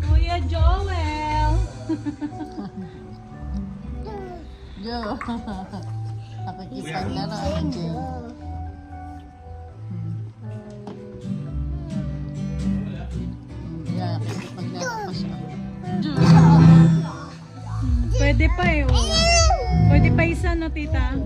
Kuya Joel. Jo. Nakikipaglaro, Jo. Yeah, nakikipaglaro pa siya. Jo. Pwede pa eh. Oh. Pwede pa isa no, tita?